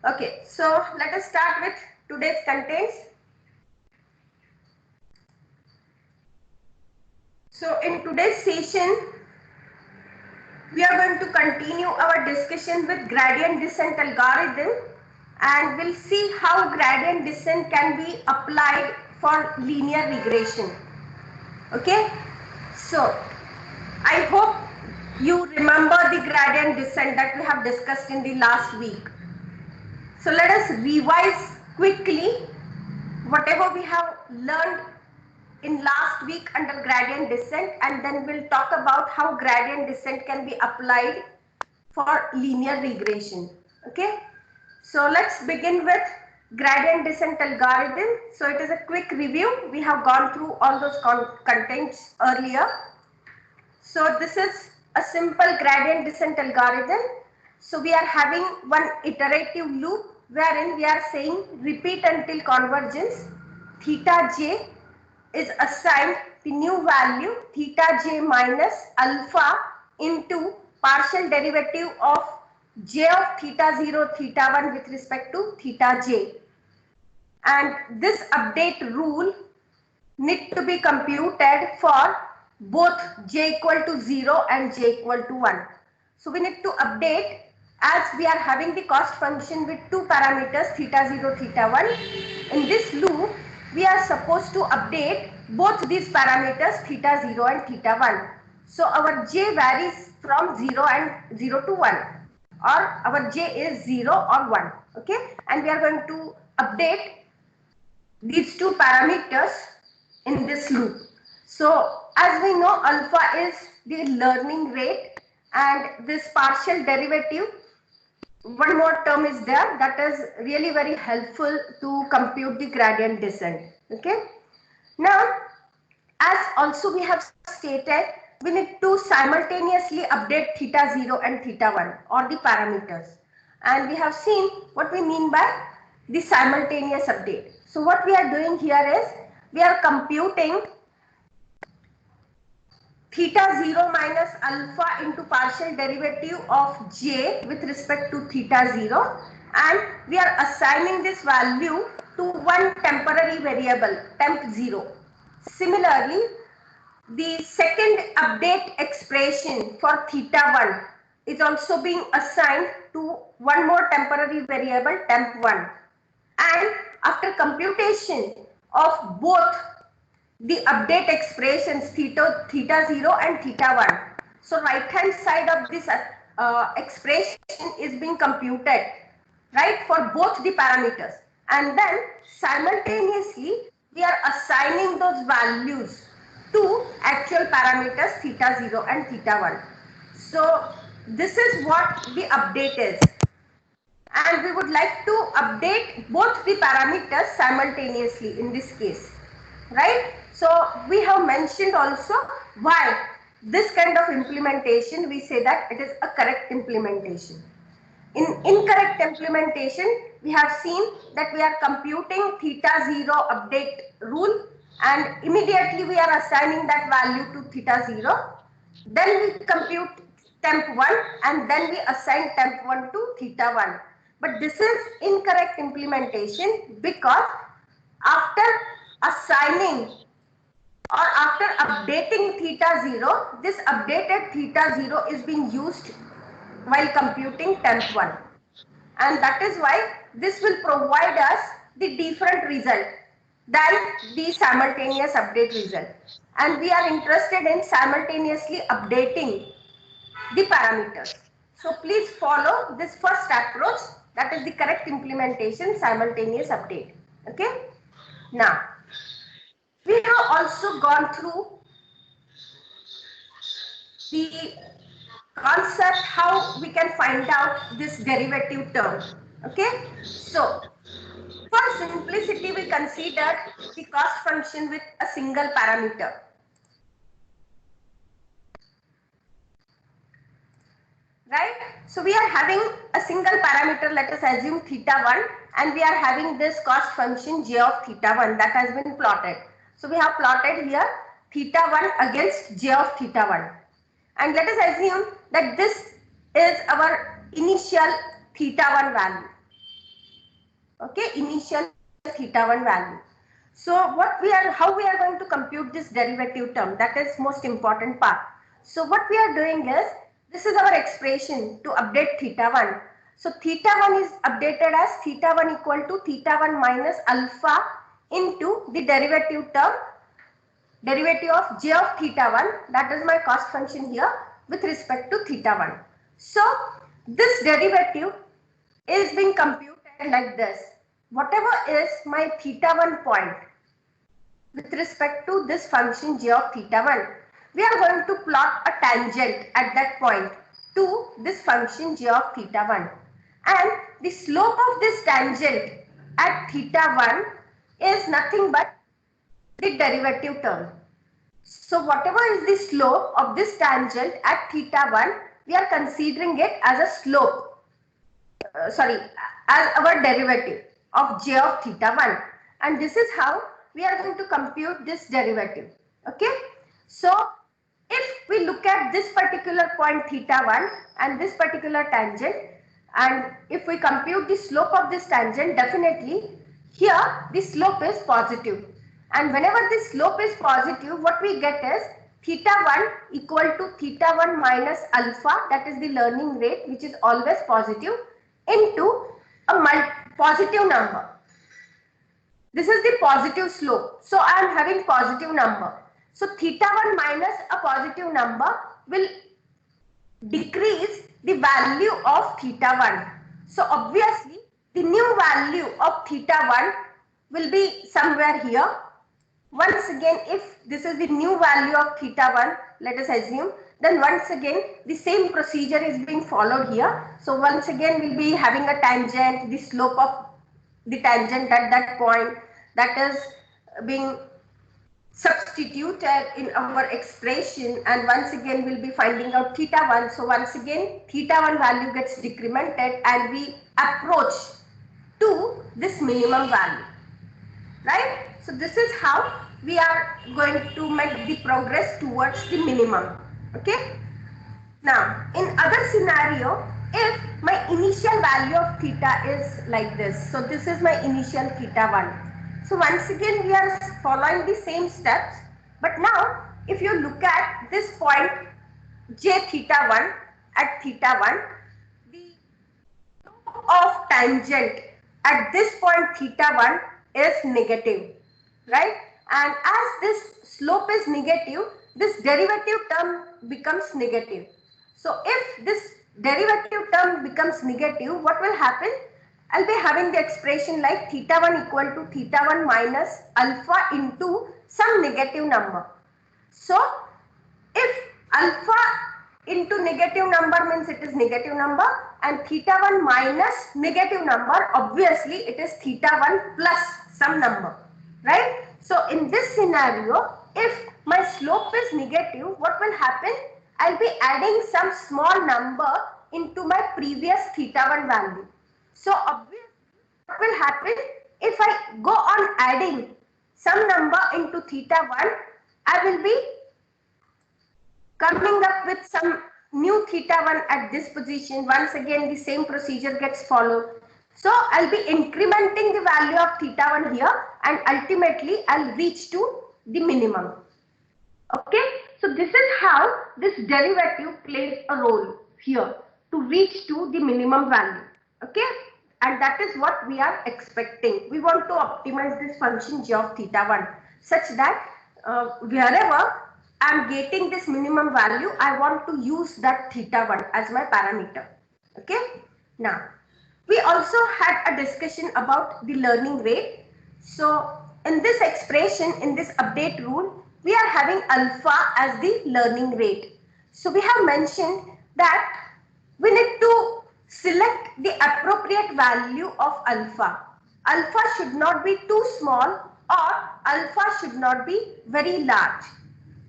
Okay, so let us start with today's contents. So in today's session, we are going to continue our discussion with gradient descent algorithm, and we'll see how gradient descent can be applied for linear regression. Okay, so I hope you remember the gradient descent that we have discussed in the last week. So let us revise quickly whatever we have learned in last week under gradient descent, and then we'll talk about how gradient descent can be applied for linear regression. Okay, so let's begin with gradient descent algorithm. So it is a quick review. We have gone through all those contents earlier. So this is a simple gradient descent algorithm. So we are having one iterative loop wherein we are saying repeat until convergence theta j is assigned the new value theta j minus alpha into partial derivative of j of theta 0 theta 1 with respect to theta j, and this update rule need to be computed for both j equal to 0 and j equal to 1. So we need to update, as we are having the cost function with two parameters theta 0 theta 1. In this loop we are supposed to update both these parameters theta 0 and theta 1. So our j varies from 0 and 0 to 1, or our j is 0 or 1. Okay, and we are going to update these two parameters in this loop. So as we know, alpha is the learning rate, and this partial derivative, one more term is there that is really very helpful to compute the gradient descent. Okay, now as also we have stated, we need to simultaneously update theta 0 and theta 1, or the parameters, and we have seen what we mean by the simultaneous update. So what we are doing here is we are computing theta 0 minus alpha into partial derivative of j with respect to theta 0, and we are assigning this value to one temporary variable temp 0. Similarly, the second update expression for theta 1 is also being assigned to one more temporary variable temp 1, and after computation of both the update expressions theta 0 and theta 1, so right hand side of this expression is being computed, right, for both the parameters, and then simultaneously we are assigning those values to actual parameters theta 0 and theta 1. So this is what the update is, and we would like to update both the parameters simultaneously in this case, right? So we have mentioned also why this kind of implementation, we say that it is a correct implementation. In incorrect implementation, we have seen that we are computing theta 0 update rule, and immediately we are assigning that value to theta 0. Then we compute temp 1, and then we assign temp 1 to theta 1. But this is incorrect implementation, because after assigning or after updating theta 0, this updated theta 0 is being used while computing temp 1, and that is why this will provide us the different result than the simultaneous update result, and we are interested in simultaneously updating the parameters. So please follow this first approach, that is the correct implementation, simultaneous update. Okay, now we have also gone through the concept how we can find out this derivative term. Okay, so for simplicity we considered the cost function with a single parameter. Right, so we are having a single parameter, let us assume theta 1, and we are having this cost function j of theta 1 that has been plotted. So we have plotted here theta 1 against j of theta 1, and let us assume that this is our initial theta 1 value. Okay, initial theta1 value. So how we are going to compute this derivative term, that is most important part. So what we are doing is, this is our expression to update theta1. So theta1 is updated as theta1 equal to theta1 minus alpha into the derivative term, derivative of j of theta1, that is my cost function here with respect to theta1. So this derivative is being computed like this. Whatever is my theta1 point with respect to this function j of theta1, we are going to plot a tangent at that point to this function j of theta1. And the slope of this tangent at theta1 is nothing but the derivative term. So whatever is the slope of this tangent at theta1, we are considering it as a slope. As our derivative of j of theta1, and this is how we are going to compute this derivative. Okay, so if we look at this particular point theta1 and this particular tangent, and if we compute the slope of this tangent, definitely here the slope is positive, and whenever the slope is positive, what we get is theta1 equal to theta1 minus alpha, that is the learning rate, which is always positive, into a positive number. This is the positive slope. So I am having positive number. So theta1 minus a positive number will decrease the value of theta1. So obviously the new value of theta1 will be somewhere here. Once again, if this is the new value of theta1, let us assume, then once again the same procedure is being followed here. So once again we'll be having a tangent, the slope of the tangent at that point, that is being substituted in our expression, and once again we'll be finding out theta1. So once again theta1 value gets decremented and we approach to this minimum value, right? So this is how we are going to make the progress towards the minimum. Okay, now in other scenario, if my initial value of theta is like this, so this is my initial theta1. So once again we are following the same steps, but now if you look at this point j theta1 at theta1, the slope of tangent at this point theta1 is negative, right? And as this slope is negative, this derivative term becomes negative. So if this derivative term becomes negative, what will happen? I'll be having the expression like theta1 equal to theta1 minus alpha into some negative number. So if alpha into negative number means it is negative number, and theta1 minus negative number, obviously it is theta1 plus some number, right? So in this scenario, if my slope is negative, what will happen? I'll be adding some small number into my previous theta1 value. So obviously what will happen, if I go on adding some number into theta1, I will be coming up with some new theta1 at this position. Once again the same procedure gets followed. So I'll be incrementing the value of theta1 here, and ultimately I'll reach to the minimum. Okay, so this is how this derivative plays a role here to reach to the minimum value. Okay, and that is what we are expecting. We want to optimize this function j of theta1 such that wherever I'm getting this minimum value, I want to use that theta1 as my parameter. Okay, now we also had a discussion about the learning rate. So in this expression, in this update rule, we are having alpha as the learning rate. So we have mentioned that we need to select the appropriate value of alpha. Alpha should not be too small, or alpha should not be very large.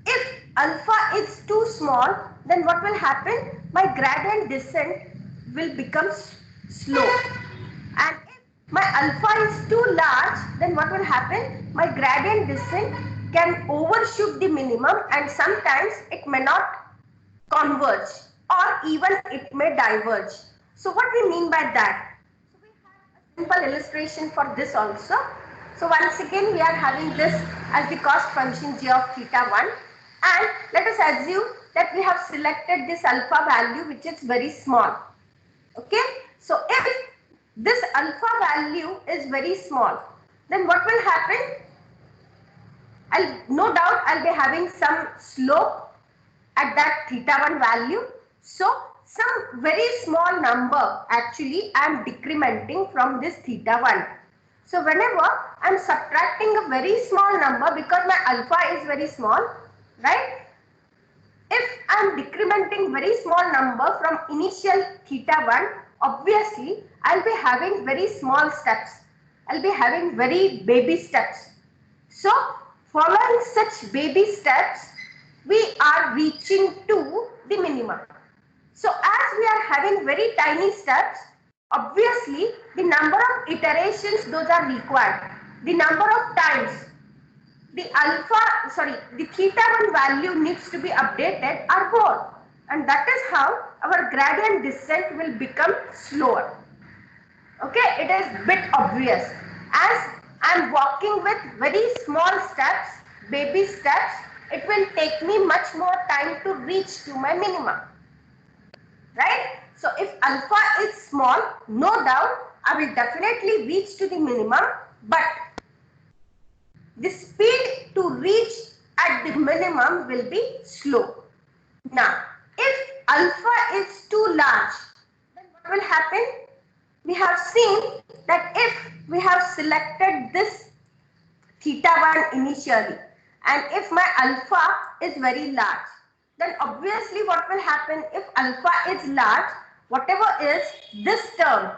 If alpha is too small, then what will happen? My gradient descent will become slow. And if my alpha is too large, then what will happen? My gradient descent can overshoot the minimum, and sometimes it may not converge, or even it may diverge. So what we mean by that? So we have a simple illustration for this also. So once again we are having this as the cost function g of theta 1, and let us assume that we have selected this alpha value which is very small. Okay, so if this alpha value is very small, then what will happen? No doubt I'll be having some slope at that theta 1 value. So some very small number actually I am decrementing from this theta 1. So whenever I am subtracting a very small number, because my alpha is very small, right? If I am decrementing very small number from initial theta 1, obviously I'll be having very small steps. I'll be having very baby steps. So following such baby steps, we are reaching to the minimum. So as we are having very tiny steps, obviously the number of iterations those are required. The number of times the theta 1 value needs to be updated are more, and that is how our gradient descent will become slower. Okay, it is bit obvious. As I am walking with very small steps, baby steps, it will take me much more time to reach to my minimum. Right? So if alpha is small, no doubt I will definitely reach to the minimum, but the speed to reach at the minimum will be slow. Now, if alpha is too large, then what will happen? We have seen that if we have selected this theta 1 initially, and if my alpha is very large, then obviously what will happen if alpha is large, whatever is this term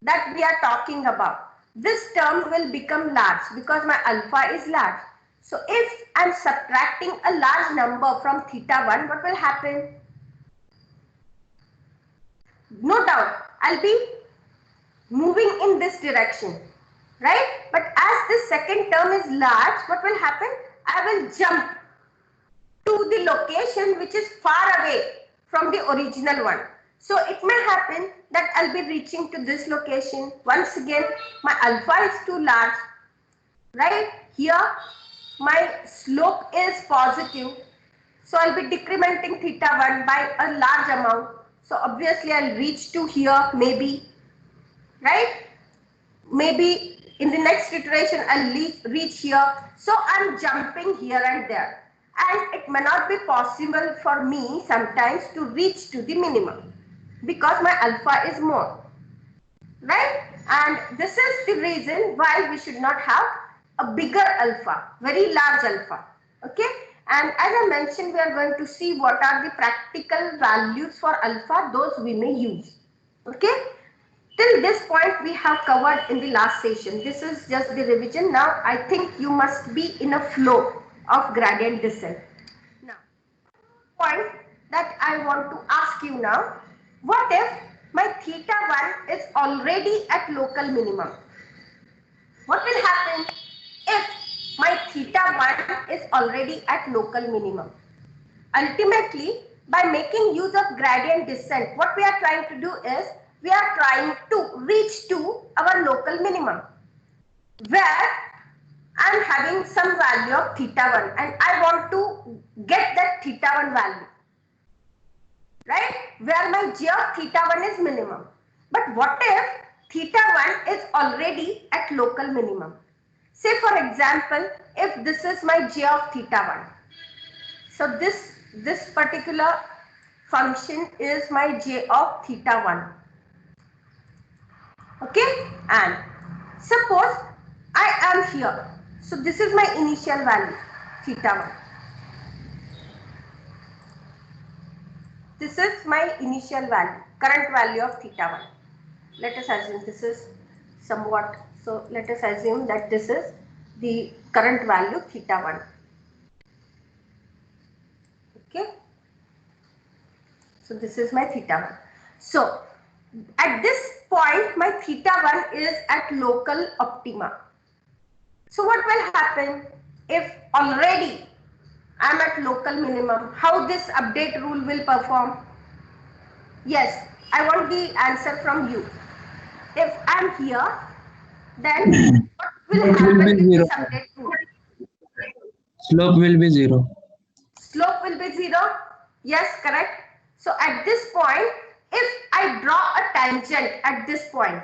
that we are talking about, this term will become large because my alpha is large. So if I am subtracting a large number from theta 1, what will happen? No doubt I'll be moving in this direction, right? But as this second term is large, what will happen? I will jump to the location which is far away from the original one. So it may happen that I'll be reaching to this location. Once again, my alpha is too large, right? Here, my slope is positive. So I'll be decrementing theta 1 by a large amount. So obviously I'll reach to here maybe, right? Maybe in the next iteration I'll reach here. So I'm jumping here and there. And it may not be possible for me sometimes to reach to the minimum because my alpha is more, right? And this is the reason why we should not have a bigger alpha, very large alpha, okay? And as I mentioned, we are going to see what are the practical values for alpha, those we may use, okay? Till this point we have covered in the last session. This is just the revision. Now I think you must be in a flow of gradient descent. Now, point that I want to ask you now, what if my theta 1 is already at local minimum? What will happen if my theta 1 is already at local minimum? Ultimately, by making use of gradient descent, what we are trying to do is, we are trying to reach to our local minimum, where I am having some value of theta 1 and I want to get that theta 1 value, right? Where my g of theta 1 is minimum. But what if theta 1 is already at local minimum? Say for example, if this is my g of theta 1. So this particular function is my j of theta 1. Okay, and suppose I am here. So this is my initial value, theta 1. This is my initial value, current value of theta 1. Let us assume this is somewhat, so let us assume that this is the current value theta 1. Okay. So this is my theta 1. So at this point, my theta 1 is at local optima. So what will happen if already I am at local minimum? How this update rule will perform? Yes, I want the answer from you. if I'm here, then what will Slope will happen be with zero. this update 2? Slope will be zero. Slope will be 0. Yes, correct. So at this point, if I draw a tangent at this point,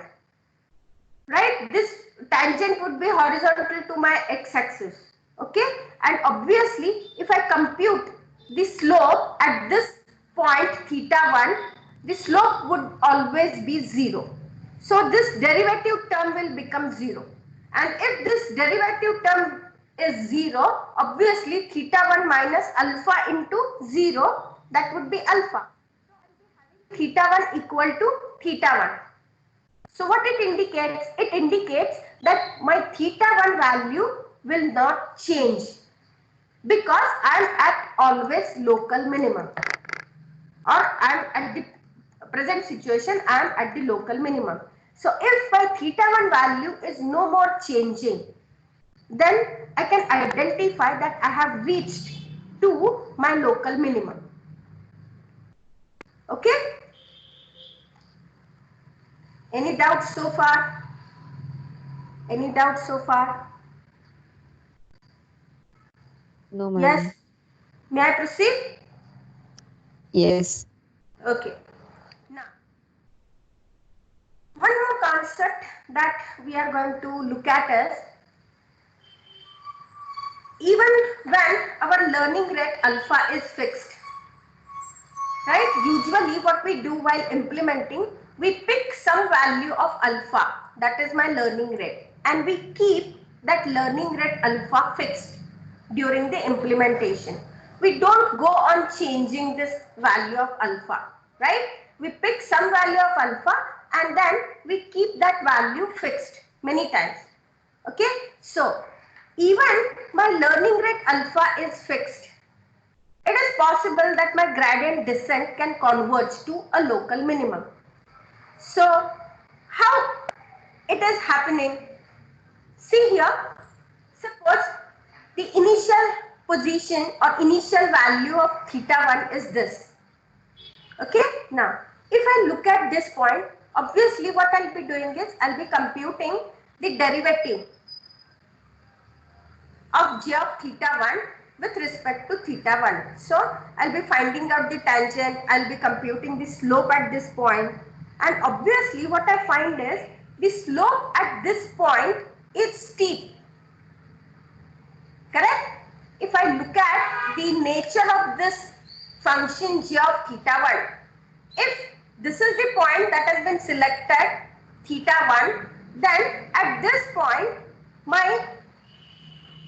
right, this tangent would be horizontal to my x-axis. Okay, and obviously if I compute the slope at this point theta 1, the slope would always be 0. So this derivative term will become 0, and if this derivative term is 0, obviously theta 1 minus alpha into 0, that would be alpha. So I will be having theta 1 equal to theta 1. So what it indicates? It indicates that my theta 1 value will not change because I am at always local minimum, or I am at the present situation, I am at the local minimum. So if my theta 1 value is no more changing, then I can identify that I have reached to my local minimum. Okay? Any doubts so far? Any doubts so far? No, Yes. ma'am. May I proceed? Yes. Okay. Now, one more concept that we are going to look at is, even when our learning rate alpha is fixed, right? Usually what we do while implementing, we pick some value of alpha, that is my learning rate, and we keep that learning rate alpha fixed during the implementation. We don't go on changing this value of alpha, right? We pick some value of alpha and then we keep that value fixed many times. Okay, so even my learning rate alpha is fixed, it is possible that my gradient descent can converge to a local minimum. So how it is happening? See here, suppose the initial position or initial value of theta 1 is this. Okay, now if I look at this point, obviously what I'll be doing is I'll be computing the derivative of j of theta 1 with respect to theta 1. So I'll be finding out the tangent, I'll be computing the slope at this point, and obviously what I find is the slope at this point is steep. Correct? If I look at the nature of this function g of theta 1, if this is the point that has been selected, theta 1, then at this point my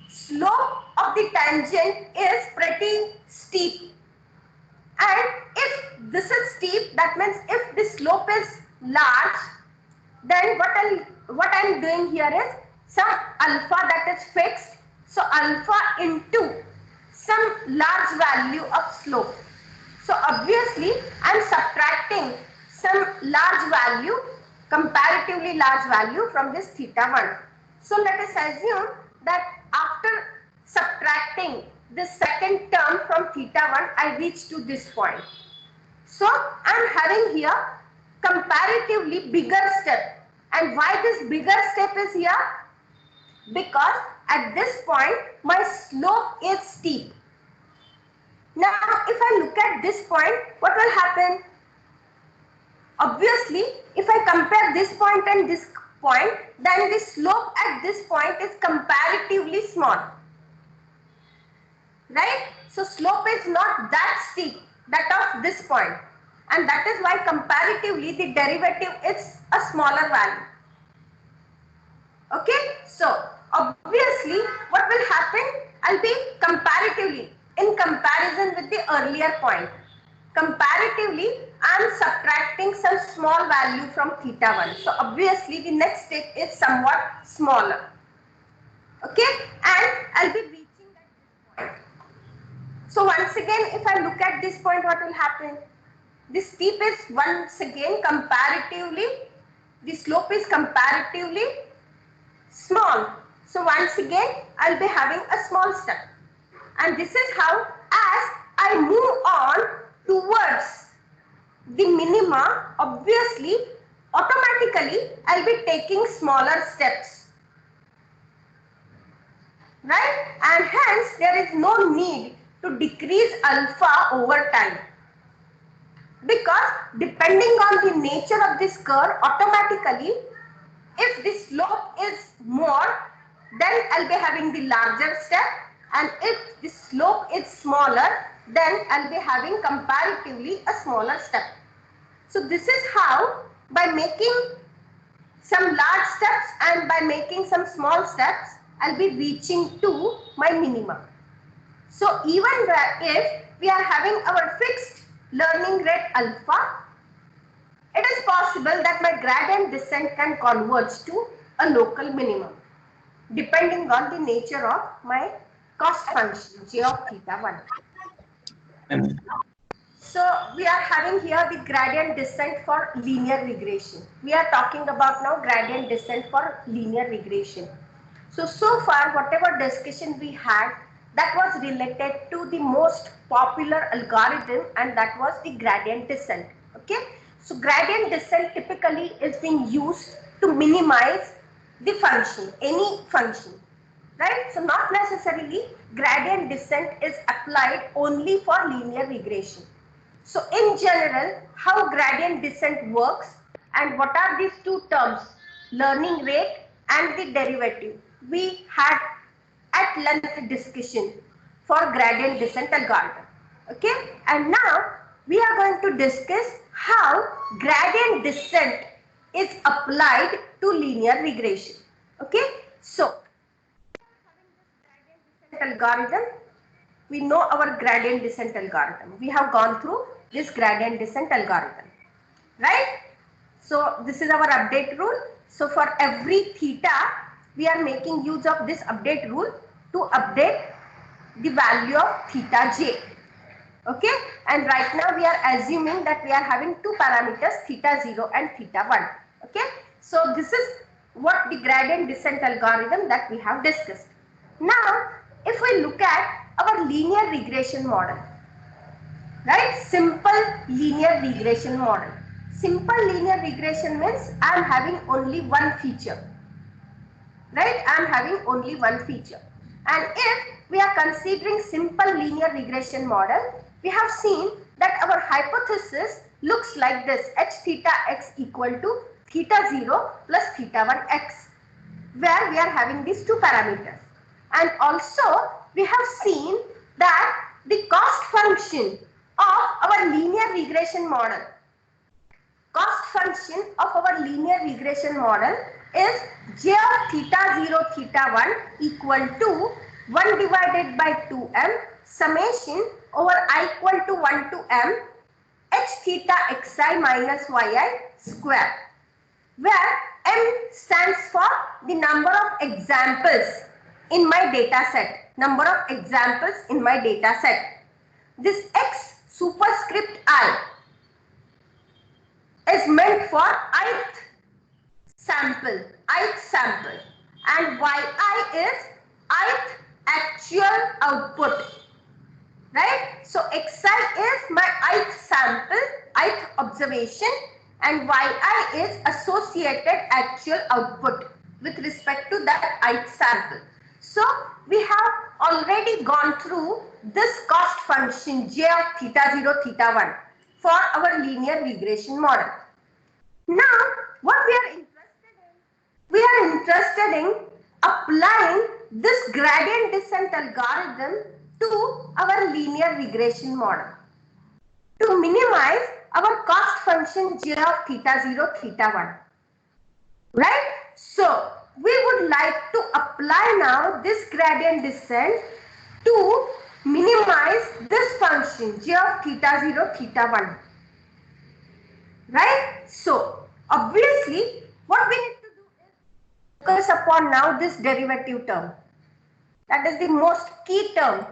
slope of the tangent is pretty steep, and if this is steep, that means if the slope is large, then what I'm doing here is some alpha that is fixed, so alpha into some large value of slope. So obviously I'm subtracting some large value, comparatively large value from this theta 1. So let us assume that after subtracting the second term from theta 1, I reach to this point. So I'm having here comparatively bigger step. And why this bigger step is here? Because at this point my slope is steep. Now if I look at this point, what will happen? Obviously if I compare this point and this point, then the slope at this point is comparatively small, right? So slope is not that steep, that of this point, and that is why comparatively the derivative is a smaller value. Okay, so obviously what will happen? I'll be comparatively, in comparison with the earlier point, comparatively I am subtracting some small value from theta 1. So obviously the next step is somewhat smaller. Okay, and I'll be reaching at this point. So once again, if I look at this point, what will happen? The steep is once again comparatively, the slope is comparatively small. So once again, I'll be having a small step. And this is how, as I move on towards the minima, obviously automatically I'll be taking smaller steps, right? And hence there is no need to decrease alpha over time, because depending on the nature of this curve, automatically if the slope is more, then I'll be having the larger step, and if the slope is smaller, then I'll be having comparatively a smaller step. So this is how, by making some large steps and by making some small steps, I'll be reaching to my minimum. So even if we are having our fixed learning rate alpha, it is possible that my gradient descent can converge to a local minimum, depending on the nature of my cost function, j of theta 1. So we are having here the gradient descent for linear regression. We are talking about now gradient descent for linear regression. So far whatever discussion we had, that was related to the most popular algorithm, and that was the gradient descent. Okay. So gradient descent typically is being used to minimize the function, any function, right? So not necessarily gradient descent is applied only for linear regression. So in general, how gradient descent works and what are these two terms, learning rate and the derivative, we had at length discussion for gradient descent algorithm. Okay, and now we are going to discuss how gradient descent is applied to linear regression. Okay, so algorithm, we know our gradient descent algorithm. We have gone through this gradient descent algorithm, right? So this is our update rule. So for every theta, we are making use of this update rule to update the value of theta j. Okay, and right now we are assuming that we are having two parameters, theta 0 and theta 1. Okay, so this is what the gradient descent algorithm that we have discussed. Now if we look at our linear regression model, right, simple linear regression model. Simple linear regression means I am having only one feature, right? I am having only one feature. And if we are considering simple linear regression model, we have seen that our hypothesis looks like this: h theta x equal to theta 0 plus theta 1 x, where we are having these two parameters. And also we have seen that the cost function of our linear regression model, cost function of our linear regression model is j of theta 0 theta 1 equal to 1 divided by 2m summation over I equal to 1 to m h theta xi minus yi square, where m stands for the number of examples in my data set, number of examples in my data set. This x superscript I is meant for ith sample, and yi is ith actual output, right? So xi is my ith sample, ith observation, and yi is associated actual output with respect to that ith sample. So we have already gone through this cost function j of theta 0 theta 1 for our linear regression model. Now what we are interested in applying this gradient descent algorithm to our linear regression model to minimize our cost function j of theta 0 theta 1, right? So we would like to apply now this gradient descent to minimize this function j of theta 0 theta 1, right? So obviously what we need to do is focus upon now this derivative term. That is the most key term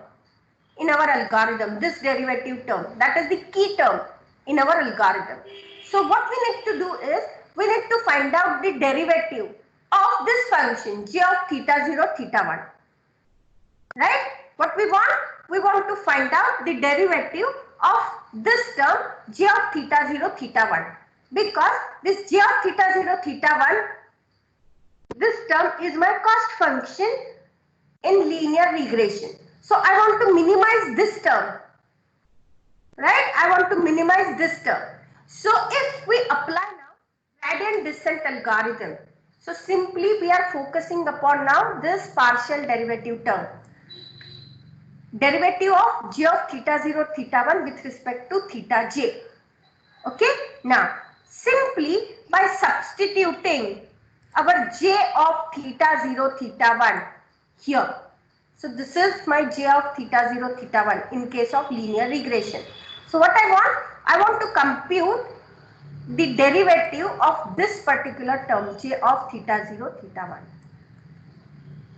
in our algorithm, this derivative term. That is the key term in our algorithm. So what we need to do is we need to find out the derivative of this function j of theta 0 theta 1, right? What we want to find out the derivative of this term j of theta 0 theta 1, because this j of theta 0, theta 1, this term is my cost function in linear regression. So I want to minimize this term, right? I want to minimize this term. So if we apply now gradient descent algorithm, so simply we are focusing upon now this partial derivative term. Derivative of j of theta 0, theta 1 with respect to theta j. Okay, now simply by substituting our j of theta 0, theta 1 here. So this is my j of theta 0, theta 1 in case of linear regression. So what I want to compute the derivative of this particular term j of theta 0, theta 1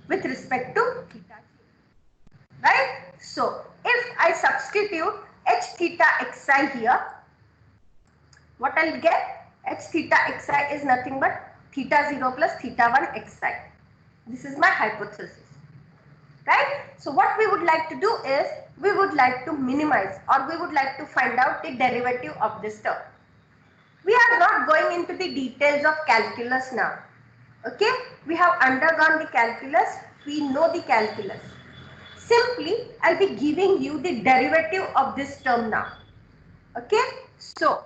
with respect to theta j, right? So if I substitute h theta xi here, what I'll get? H theta xi is nothing but theta 0 plus theta 1 xi. This is my hypothesis, right? So what we would like to do is we would like to minimize, or we would like to find out the derivative of this term. We are not going into the details of calculus now. Okay, we have undergone the calculus, we know the calculus. Simply I'll be giving you the derivative of this term now. Okay, so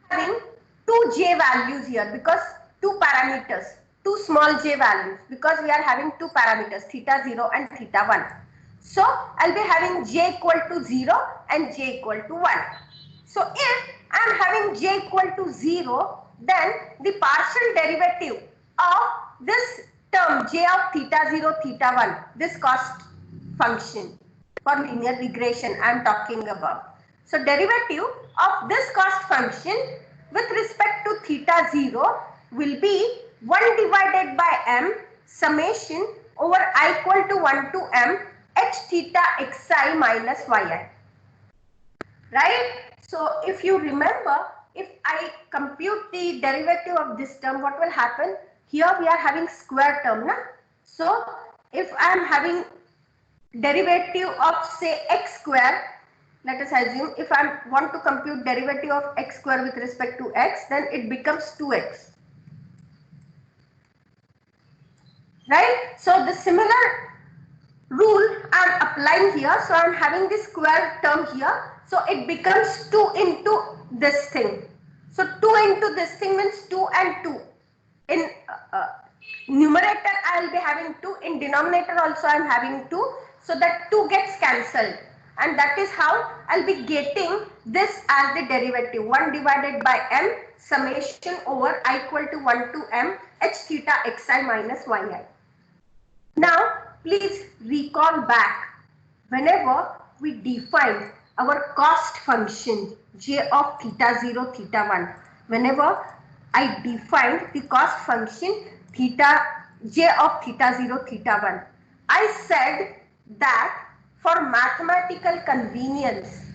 having two j values here because two parameters, two small j values, because we are having two parameters theta 0 and theta 1. So I'll be having j equal to 0 and j equal to 1. So if I am having j equal to 0, then the partial derivative of this term j of theta 0, theta 1, this cost function for linear regression I am talking about. So derivative of this cost function with respect to theta 0 will be 1 divided by m summation over I equal to 1 to m h theta xi minus yi. Right? So if you remember, if I compute the derivative of this term, what will happen? Here we are having square term, na? So if I am having derivative of say x square, let us assume if I want to compute derivative of x square with respect to x, then it becomes 2x. Right? So the similar rule I am applying here. So I am having this square term here. So it becomes 2 into this thing. So 2 into this thing means 2 and 2. In numerator I will be having 2. In denominator also I am having 2. So that 2 gets cancelled. And that is how I'll be getting this as the derivative 1 divided by m summation over I equal to 1 to m h theta xi minus yi. Now please recall back whenever we define our cost function j of theta 0 theta 1. Whenever I defined the cost function theta j of theta 0 theta 1, I said that for mathematical convenience,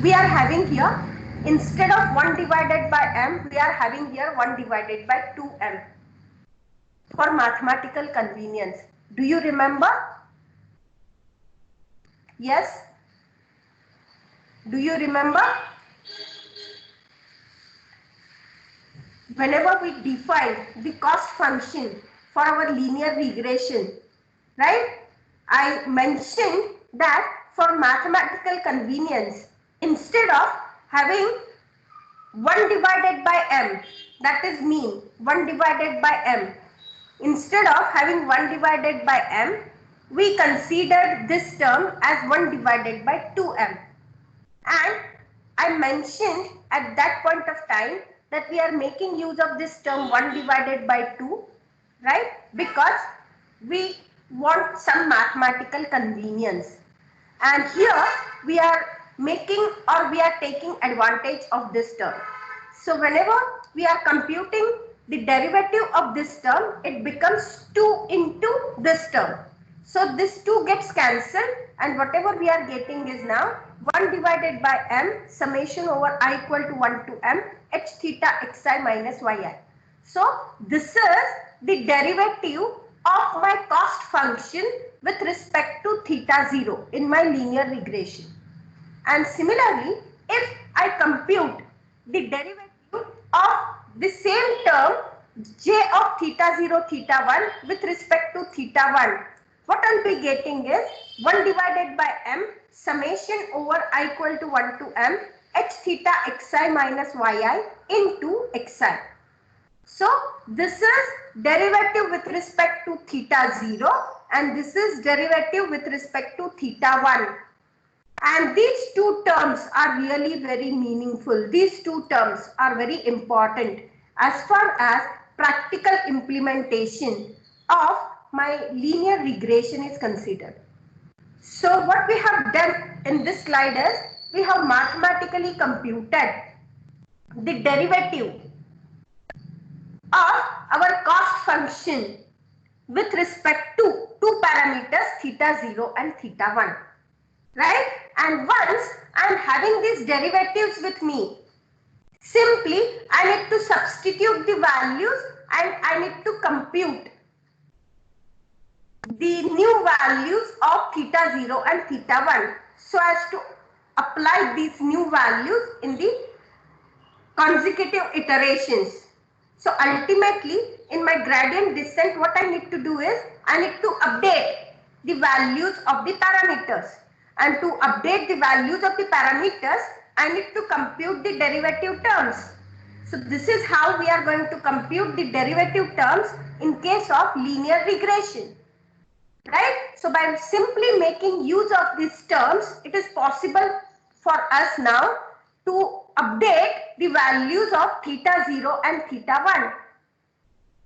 we are having here, instead of 1 divided by m, we are having here 1 divided by 2m. For mathematical convenience. Do you remember? Yes? Do you remember? Whenever we define the cost function for our linear regression, right? I mentioned that for mathematical convenience, instead of having 1 divided by m, that is mean 1 divided by m, instead of having 1 divided by m, we considered this term as 1 divided by 2m. And I mentioned at that point of time that we are making use of this term 1 divided by 2, right? Because we want some mathematical convenience. And here we are making, or we are taking advantage of this term. So whenever we are computing the derivative of this term, it becomes 2 into this term. So this 2 gets cancelled and whatever we are getting is now 1 divided by m summation over I equal to 1 to m h theta xi minus yi. So this is the derivative of my cost function with respect to theta 0 in my linear regression. And similarly, if I compute the derivative of the same term j of theta 0 theta 1 with respect to theta 1, what I'll be getting is 1 divided by m summation over I equal to 1 to m h theta xi minus yi into xi. So this is derivative with respect to theta 0 and this is derivative with respect to theta 1. And these two terms are really very meaningful. These two terms are very important as far as practical implementation of my linear regression is considered. So what we have done in this slide is we have mathematically computed the derivative of our cost function with respect to two parameters theta 0 and theta 1. Right? And once I am having these derivatives with me, simply I need to substitute the values and I need to compute the new values of theta 0 and theta 1 so as to apply these new values in the consecutive iterations. So ultimately in my gradient descent what I need to do is I need to update the values of the parameters. And to update the values of the parameters, I need to compute the derivative terms. So this is how we are going to compute the derivative terms in case of linear regression. Right? So by simply making use of these terms, it is possible for us now to update the values of theta 0 and theta 1.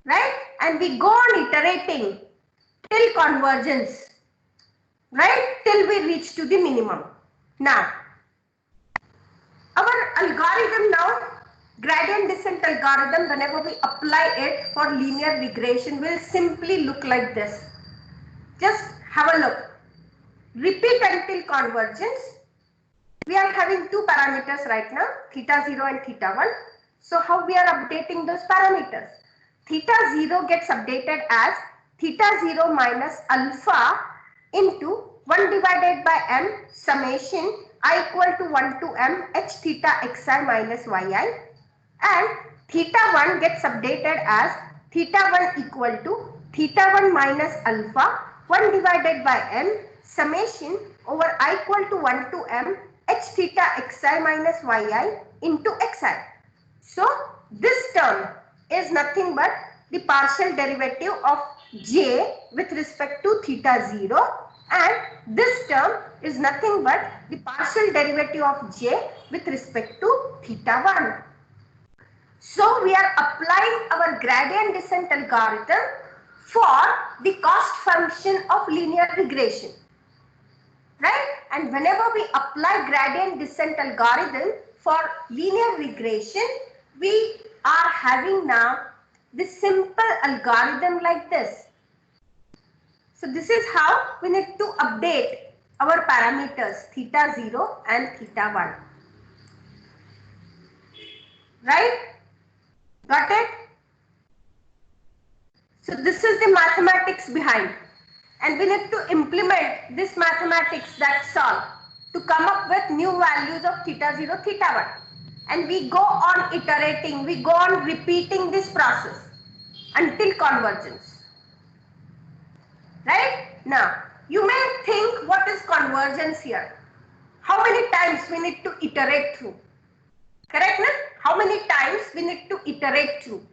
Right? And we go on iterating till convergence. Right, till we reach to the minimum. Now, our algorithm now, gradient descent algorithm, whenever we apply it for linear regression, will simply look like this. Just have a look. Repeat until convergence. We are having two parameters right now, theta 0 and theta 1. So how we are updating those parameters? Theta 0 gets updated as theta 0 minus alpha into 1 divided by m summation I equal to 1 to m h theta xi minus yi, and theta 1 gets updated as theta 1 equal to theta 1 minus alpha 1 divided by m summation over I equal to 1 to m h theta xi minus yi into xi. So this term is nothing but the partial derivative of j with respect to theta 0, and this term is nothing but the partial derivative of j with respect to theta 1. So we are applying our gradient descent algorithm for the cost function of linear regression. Right? And whenever we apply gradient descent algorithm for linear regression, we are having now this simple algorithm like this. So this is how we need to update our parameters theta 0 and theta 1. Right? Got it? So this is the mathematics behind. And we need to implement this mathematics that's all to come up with new values of theta 0, theta 1. And we go on iterating, we go on repeating this process until convergence. Right? Now, you may think, what is convergence here? How many times we need to iterate through? Correct, na? How many times we need to iterate through?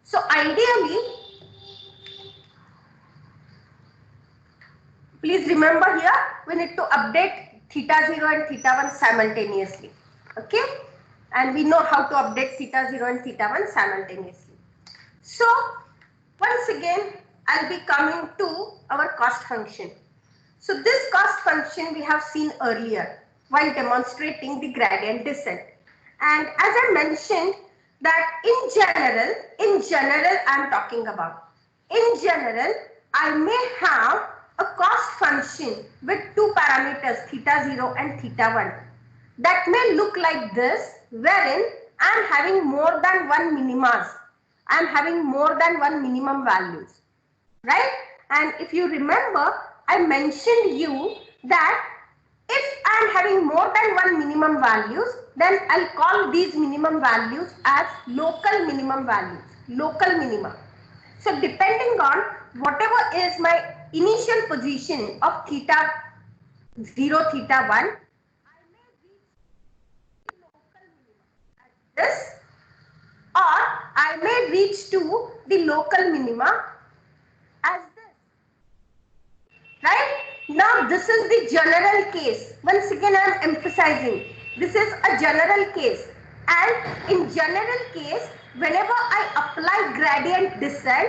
So ideally, please remember here, we need to update theta 0 and theta 1 simultaneously. Okay? And we know how to update theta 0 and theta 1 simultaneously. So, once again, I'll be coming to our cost function. So, this cost function we have seen earlier while demonstrating the gradient descent. And as I mentioned that in general, I'm talking about. In general, I may have a cost function with two parameters theta 0 and theta 1 that may look like this, wherein I am having more than one minimas. I am having more than one minimum values, right? And if you remember, I mentioned you that If I am having more than one minimum values, then I'll call these minimum values as local minimum values, local minima. So depending on whatever is my initial position of theta 0, theta 1, I may reach the local minima as this, or I may reach to the local minima as this. Right? Now this is the general case. Once again I am emphasizing, this is a general case, and in general case whenever I apply gradient descent,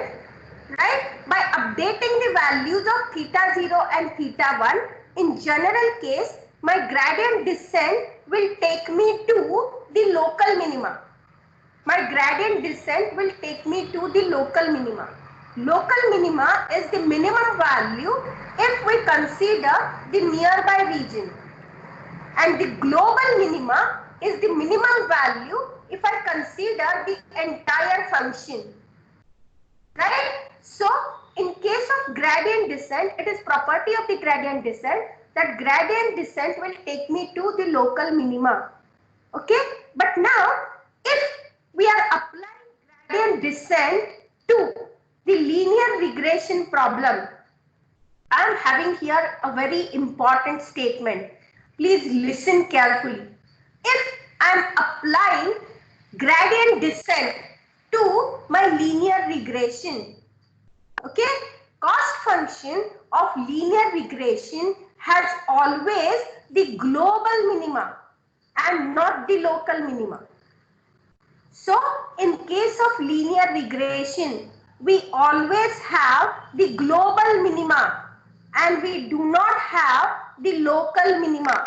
right, by updating the values of theta 0 and theta 1, in general case my gradient descent will take me to the local minima. My gradient descent will take me to the local minima. Local minima is the minimum value if we consider the nearby region, and the global minima is the minimum value if I consider the entire function. Right? So in case of gradient descent, it is property of the gradient descent that gradient descent will take me to the local minima. Okay, but now if we are applying gradient descent to the linear regression problem, I am having here a very important statement. Please listen carefully. If I am applying gradient descent to my linear regression, okay, cost function of linear regression has always the global minima and not the local minima. So in case of linear regression, we always have the global minima and we do not have the local minima.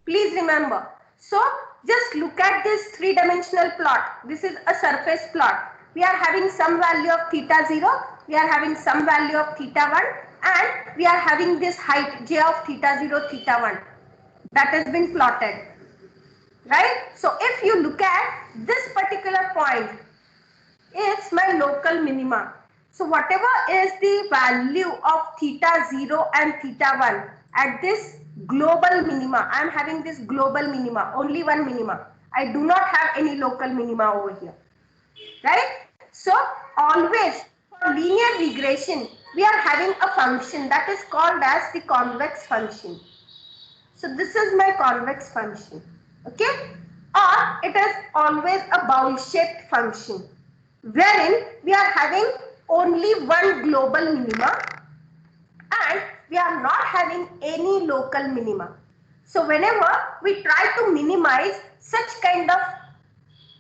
Please remember. So just look at this three-dimensional plot. This is a surface plot. We are having some value of theta 0, we are having some value of theta 1, and we are having this height j of theta 0, theta 1 that has been plotted. Right? So if you look at this particular point, it's my local minima. So whatever is the value of theta 0 and theta 1 at this global minima, I am having this global minima, only one minima. I do not have any local minima over here. Right? So always for linear regression, we are having a function that is called as the convex function. So this is my convex function, okay? Or it is always a bowl-shaped function, wherein we are having only one global minima and we are not having any local minima. So whenever we try to minimize such kind of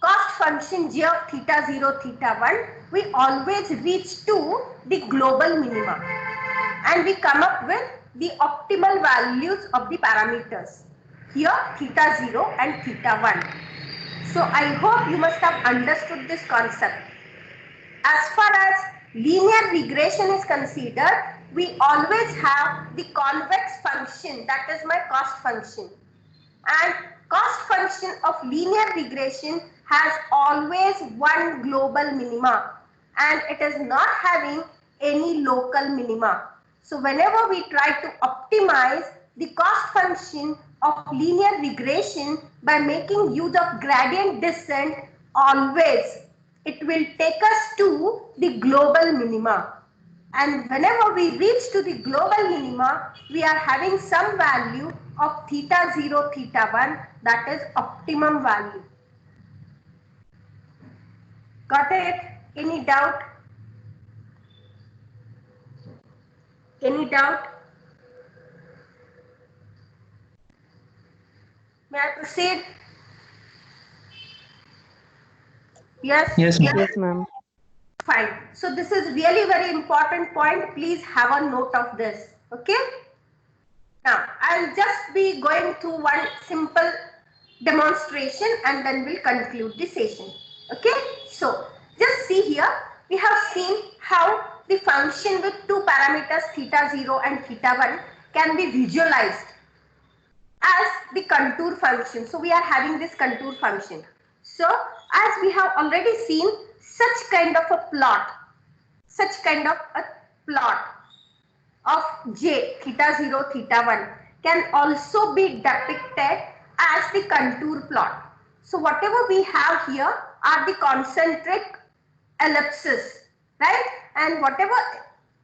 cost function j of theta 0, theta 1, we always reach to the global minima and we come up with the optimal values of the parameters. Here theta 0 and theta 1. So I hope you must have understood this concept. As far as linear regression is considered, we always have the convex function, that is my cost function. And cost function of linear regression has always one global minima and it is not having any local minima. So whenever we try to optimize the cost function of linear regression by making use of gradient descent, always it will take us to the global minima. And whenever we reach to the global minima, we are having some value of theta 0, theta 1, that is optimum value. Got it? Any doubt? Any doubt? May I proceed? Yes? Yes, ma'am. Yes, ma'am. Fine. So this is really very important point. Please have a note of this. Okay? Now, I'll just be going through one simple demonstration and then we'll conclude the session. Okay? So, just see here, we have seen how the function with two parameters theta 0 and theta 1 can be visualized as the contour function. So, we are having this contour function. So, as we have already seen, such kind of a plot of j theta 0 theta 1 can also be depicted as the contour plot. So whatever we have here are the concentric ellipses, right? And whatever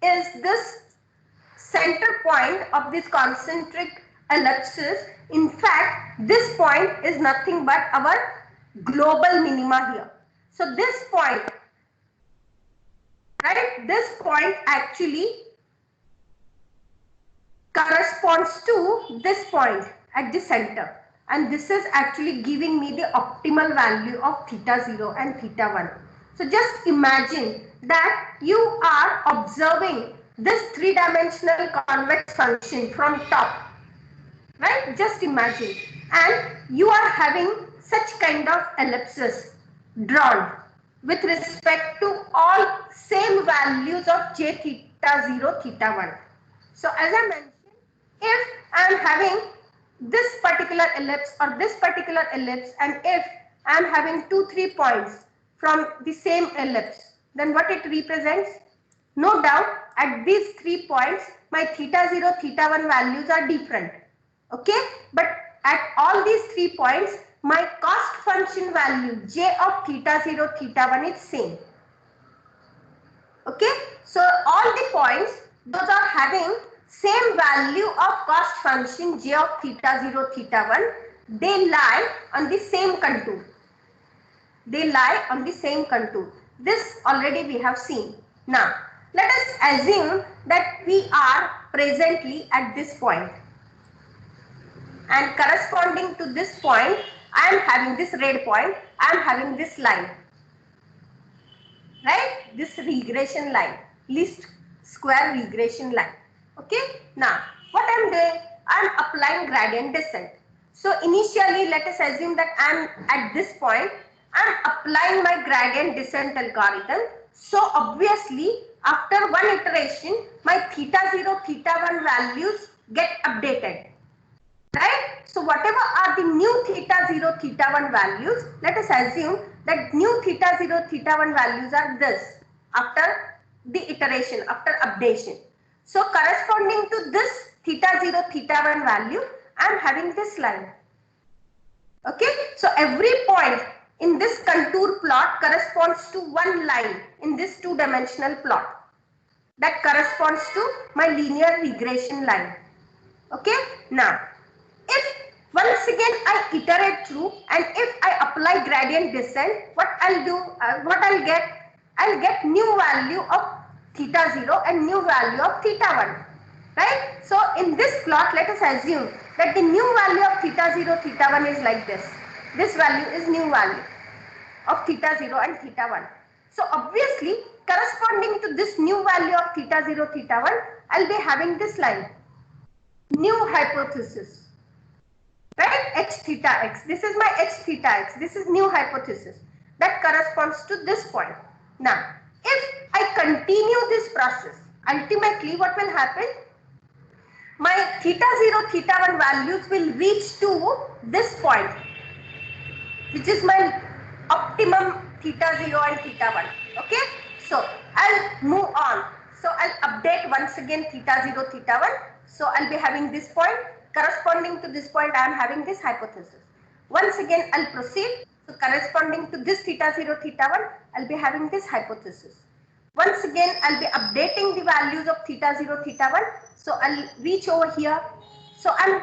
is this center point of this concentric ellipses, in fact, this point is nothing but our global minima here. So this point, right, this point actually corresponds to this point at the center, and this is actually giving me the optimal value of theta 0 and theta 1. So just imagine that you are observing this three-dimensional convex function from top, right? Just imagine, and you are having such kind of ellipses drawn with respect to all same values of j theta 0, theta 1. So as I mentioned, if I am having this particular ellipse or this particular ellipse, and if I am having 2-3 points from the same ellipse, then what it represents? No doubt at these 3 points my theta 0, theta 1 values are different. Okay, but at all these 3 points my cost function value j of theta 0, theta 1 is same. Okay, so all the points, those are having same value of cost function j of theta 0, theta 1. They lie on the same contour. They lie on the same contour. This already we have seen. Now, let us assume that we are presently at this point, and corresponding to this point, I am having this red point, I am having this line, right? This regression line, least square regression line. Okay, now what I am doing, I am applying gradient descent. So initially, let us assume that I am at this point, I am applying my gradient descent algorithm. So obviously, after one iteration, my theta 0, theta 1 values get updated, right? So whatever are the new theta 0, theta 1 values, let us assume that new theta 0, theta 1 values are this after the iteration, after updation. So corresponding to this theta 0, theta 1 value, I am having this line. Okay, so every point in this contour plot corresponds to one line in this two-dimensional plot that corresponds to my linear regression line. Okay, now if once again I iterate through and if I apply gradient descent, what I'll do, I'll get new value of theta 0 and new value of theta 1, right? So in this plot, let us assume that the new value of theta 0, theta 1 is like this. This value is new value of theta 0 and theta 1. So obviously, corresponding to this new value of theta 0, theta 1, I'll be having this line, new hypothesis. Right, x theta x. This is my x theta x. This is new hypothesis that corresponds to this point. Now, if I continue this process, ultimately what will happen? My theta 0, theta 1 values will reach to this point, which is my optimum theta 0 and theta 1. Okay, so I'll move on. So I'll update once again theta 0, theta 1. So I'll be having this point. Corresponding to this point, I am having this hypothesis. Once again, I'll proceed. So corresponding to this theta 0, theta 1, I'll be having this hypothesis. Once again, I'll be updating the values of theta 0, theta 1. So I'll reach over here. So I'm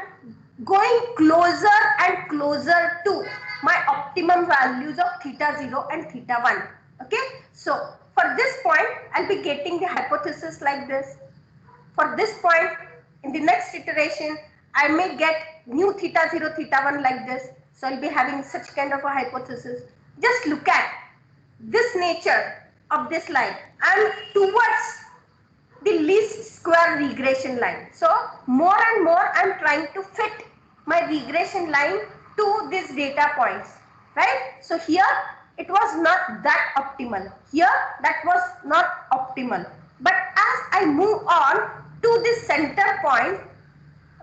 going closer and closer to my optimum values of theta 0 and theta 1. Okay. So for this point, I'll be getting the hypothesis like this. For this point, in the next iteration, I may get new theta 0, theta 1 like this. So I'll be having such kind of a hypothesis. Just look at this nature of this line. I'm towards the least square regression line. So more and more I'm trying to fit my regression line to these data points, right? So here it was not that optimal. Here that was not optimal. But as I move on to this center point,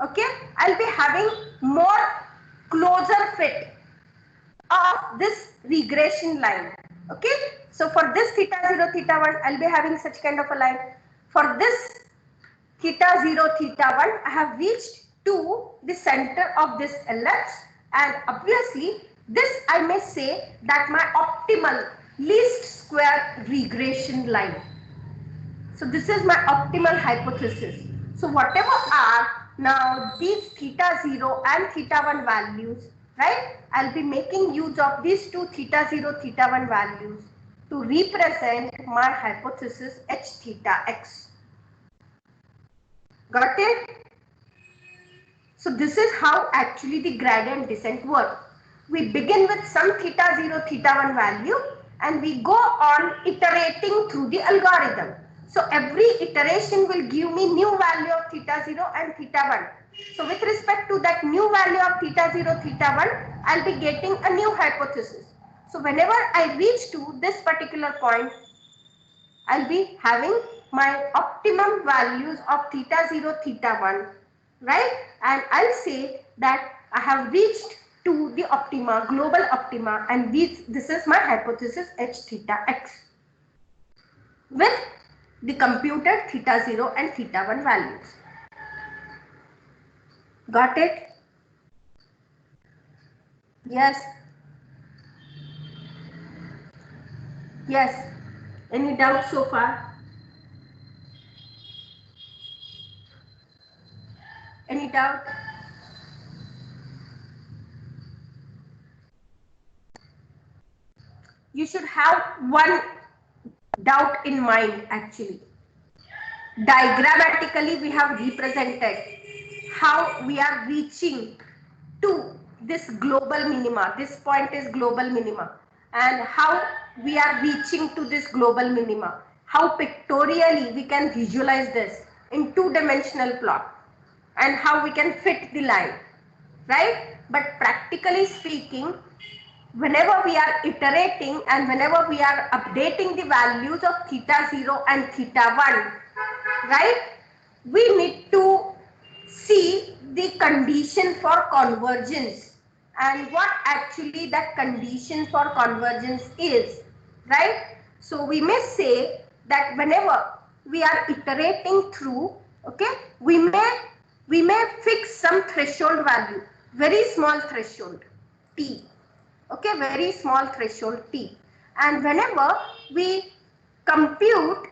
okay, I'll be having more closer fit of this regression line. Okay, so for this theta 0, theta 1, I'll be having such kind of a line. For this theta 0, theta 1, I have reached to the center of this ellipse, and obviously this I may say that my optimal least square regression line. So this is my optimal hypothesis. So whatever are now these theta 0 and theta 1 values, right? I'll be making use of these two theta 0, theta 1 values to represent my hypothesis h theta x. Got it? So this is how actually the gradient descent works. We begin with some theta 0, theta 1 value and we go on iterating through the algorithm. So every iteration will give me new value of theta 0 and theta 1. So with respect to that new value of theta 0, theta 1, I'll be getting a new hypothesis. So whenever I reach to this particular point, I'll be having my optimum values of theta 0, theta 1, right? And I'll say that I have reached to the optima, global optima, and this is my hypothesis h theta x with the computed theta 0 and theta 1 values. Got it? Yes. Yes. Any doubts so far? Any doubt? You should have one doubt in mind actually. Diagrammatically, we have represented how we are reaching to this global minima. This point is global minima. And how we are reaching to this global minima. How pictorially we can visualize this in two-dimensional plot. And how we can fit the line. Right? But practically speaking, whenever we are iterating and whenever we are updating the values of theta 0 and theta 1, right, we need to see the condition for convergence and what actually that condition for convergence is, right? So we may say that whenever we are iterating through, okay, we may fix some threshold value, very small threshold t, okay, very small threshold t, and whenever we compute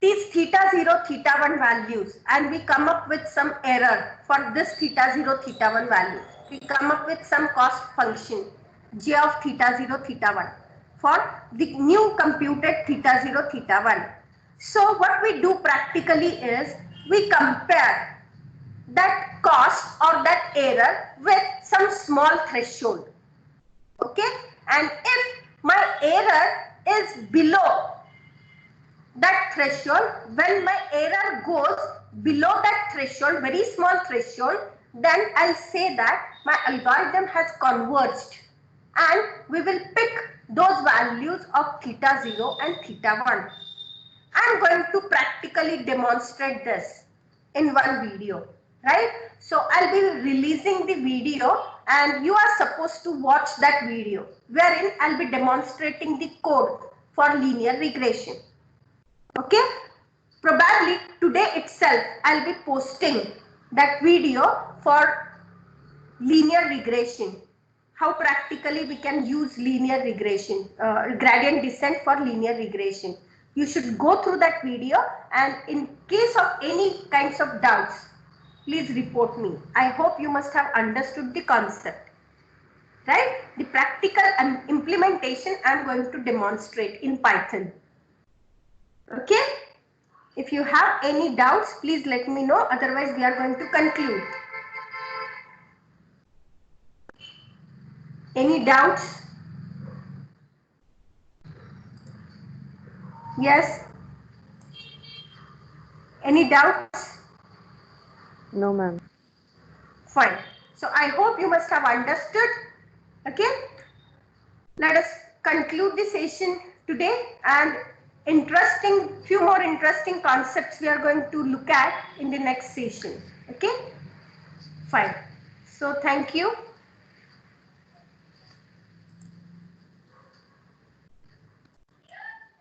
these theta 0, theta 1 values and we come up with some error for this theta 0, theta 1 value, we come up with some cost function j of theta 0, theta 1 for the new computed theta 0, theta 1. So what we do practically is we compare that cost or that error with some small threshold, okay, and if my error is below that threshold, when my error goes below that threshold, very small threshold, then I'll say that my algorithm has converged and we will pick those values of theta 0 and theta 1. I'm going to practically demonstrate this in one video, right? So I'll be releasing the video and you are supposed to watch that video wherein I'll be demonstrating the code for linear regression. Okay, probably today itself I'll be posting that video for linear regression, how practically we can use linear regression, gradient descent for linear regression. You should go through that video, and in case of any kinds of doubts, please report me. I hope you must have understood the concept, right? The practical implementation I'm going to demonstrate in Python. Okay, if you have any doubts, please let me know. Otherwise, we are going to conclude. Any doubts? Yes. Any doubts? No, ma'am. Fine. So I hope you must have understood. Okay. Let us conclude the session today, and few more interesting concepts we are going to look at in the next session. Okay. Fine. So thank you.